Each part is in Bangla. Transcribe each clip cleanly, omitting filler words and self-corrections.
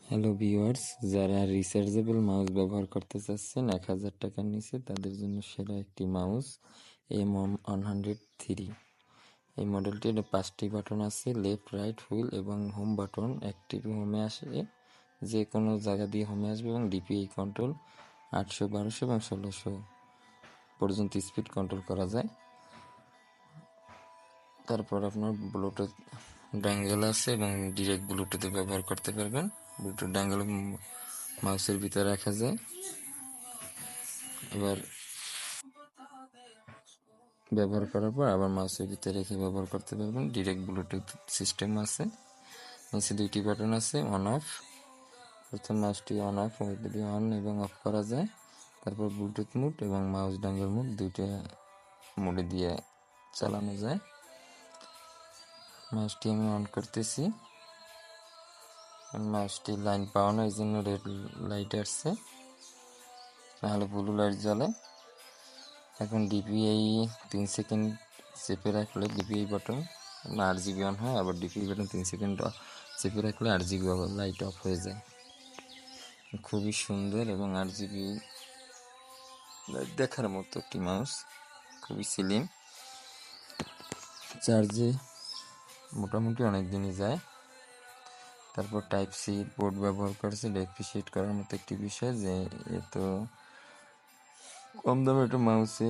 হ্যালো ভিউয়ার্স, যারা রিচার্জেবল মাউস ব্যবহার করতে চাচ্ছেন 1000 টাকার নিচে, তাদের জন্য সেরা একটি মাউস M103। এই মডেলটির 5টি বাটন আছে, লেফট, রাইট, হুইল এবং হোম বাটন। একটি হোমে আসে, যে কোনো জায়গা দিয়ে হোমে আসবে এবং ডিপিআই কন্ট্রোল 800, 1200 এবং 1600 পর্যন্ত স্পিড কন্ট্রোল করা যায়। তারপর আপনার ব্লুটুথ ড্যাঙ্গেল আছে এবং ডিরেক্ট ব্লুটুথে ব্যবহার করতে পারবেন। ব্লুটুথ ড্যাঙ্গেল মাউসের ভিতরে রাখা যায়। এবার ব্যবহার করার পর আবার মাউসের ভিতরে রেখে ব্যবহার করতে পারবেন। ডিরেক্ট ব্লুটুথ সিস্টেম আছে। নিচে 2টি বাটন আছে, অন অফ। প্রথম মাউসটি অন অফ দিয়ে অন এবং অফ করা যায়। তারপর ব্লুটুথ মোড এবং মাউস ডাঙ্গেল মোড, দুইটা মোডে দিয়ে চালানো যায়। মাউসটি আমি অন করতেছি। মাউসটি লাইন পাওয়া না, এই জন্য রেড লাইট আসছে, নাহলে ব্লু লাইট জ্বলে। এখন ডিপিআই 3 সেকেন্ড চেপে রাখলে ডিপিআই বাটন RGB অন হয়, আবার ডিপিআই বাটন 3 সেকেন্ড চেপে রাখলে RGB লাইট অফ হয়ে যায়। খুবই সুন্দর এবং RGB দেখার মতো একটি মাউস, খুবই স্লিম। চার্জে মোটামুটি অনেক দিনই যায়। তারপর টাইপ সি পোর্ট ব্যবহার করেছে, এটা অ্যাপ্রিসিয়েট করার মতো একটি বিষয় যে এত কম দামে একটা মাউসে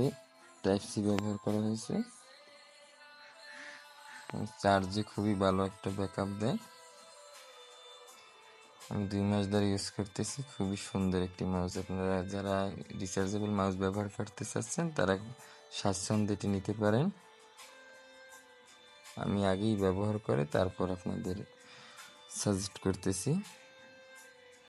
টাইপ সি ব্যবহার করা হয়েছে। চার্জে খুবই ভালো একটা ব্যাকআপ দেয়। আমি 2 মাস ধরে ইউজ করতেছি, খুবই সুন্দর একটি মাউস। আপনারা যারা রিচার্জেবল মাউস ব্যবহার করতে চাচ্ছেন তারা স্বাচ্ছন্দ্যে এটি নিতে পারেন। আমি আগেই ব্যবহার করে তারপর আপনাদের সাজেস্ট করতেছি।